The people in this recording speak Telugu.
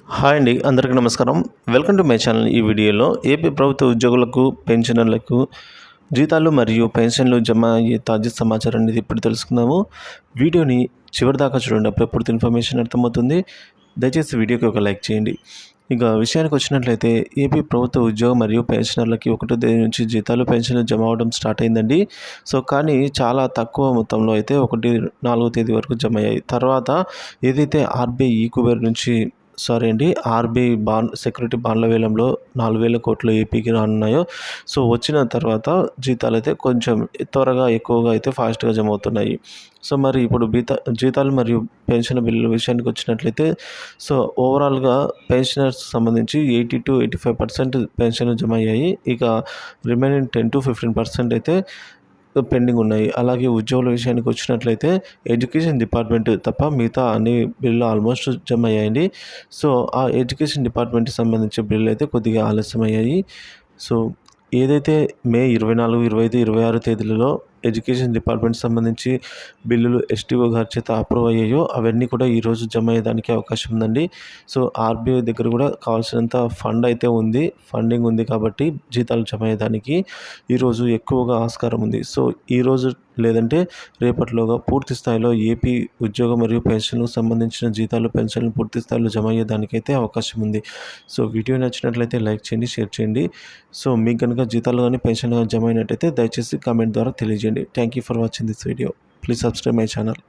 హాయ్ అండి. అందరికీ నమస్కారం. Welcome to my channel. ఈ వీడియోలో ఏపీ ప్రభుత్వ ఉద్యోగులకు, పెన్షనర్లకు జీతాలు మరియు పెన్షన్లు జమ అయ్యే తాజా సమాచారం అనేది ఇప్పుడు తెలుసుకుందాము. వీడియోని చివరిదాకా చూడండి. అప్పుడే పూర్తి ఇన్ఫర్మేషన్ అర్థమవుతుంది. దయచేసి వీడియోకి ఒక లైక్ చేయండి. ఇక విషయానికి వచ్చినట్లయితే ఏపీ ప్రభుత్వ ఉద్యోగ మరియు పెన్షనర్లకి 1వ తేదీ నుంచి జీతాలు, పెన్షన్లు జమ అవ్వడం స్టార్ట్ అయిందండి. కానీ చాలా తక్కువ మొత్తంలో అయితే 4వ తేదీ వరకు జమ అయ్యాయి. తర్వాత ఏదైతే ఆర్‌బీఐ ఈ-కుబేర్ నుంచి ఆర్‌బీఐ సెక్యూరిటీ బాండ్ల వేలంలో 4,000 కోట్లు ఏపీకి రానున్నాయో వచ్చిన తర్వాత జీతాలైతే కొంచెం త్వరగా ఎక్కువగా అయితే ఫాస్ట్‌గా జమ అవుతున్నాయి. మరి ఇప్పుడు జీతాలు మరియు పెన్షన్ బిల్లుల విషయానికి వచ్చినట్లయితే ఓవరాల్‌గా పెన్షనర్స్ సంబంధించి 80-85% పెన్షన్లు జమ అయ్యాయి. ఇక రిమైనింగ్ 10-15% అయితే పెండింగ్ ఉన్నాయి. అలాగే ఉద్యోగుల విషయానికి వచ్చినట్లయితే ఎడ్యుకేషన్ డిపార్ట్మెంట్ తప్ప మిగతా అన్ని బిల్లులు ఆల్మోస్ట్ జమ అయ్యాయండి. ఆ ఎడ్యుకేషన్ డిపార్ట్మెంట్‌కి సంబంధించిన బిల్లులు అయితే కొద్దిగా ఆలస్యమయ్యాయి. సో ఏదైతే మే 24, 25, 26 తేదీలలో ఎడ్యుకేషన్ డిపార్ట్మెంట్ సంబంధించి బిల్లులు ఎస్టీఓ గారి చేత అప్రూవ్ అయ్యాయో అవన్నీ కూడా ఈరోజు జమ అయ్యేదానికి అవకాశం ఉందండి. ఆర్‌బీఐ దగ్గర కూడా కావాల్సినంత ఫండింగ్ ఉంది కాబట్టి జీతాలు జమ అయ్యేదానికి ఈరోజు ఎక్కువగా ఆస్కారం ఉంది. ఈరోజు లేదంటే రేపటిలోగా పూర్తి స్థాయిలో ఏపీ ఉద్యోగ మరియు పెన్షన్‌లకు సంబంధించిన జీతాలు, పెన్షన్లు పూర్తి స్థాయిలో జమ అయ్యేదానికైతే అవకాశం ఉంది. వీడియో నచ్చినట్లయితే లైక్ చేయండి, షేర్ చేయండి. మీకు కనుక జీతాలు కానీ, పెన్షన్లు కానీ జమ అయినట్టయితే దయచేసి కామెంట్ ద్వారా తెలియజేయండి. Thank you for watching this video. Please subscribe my channel.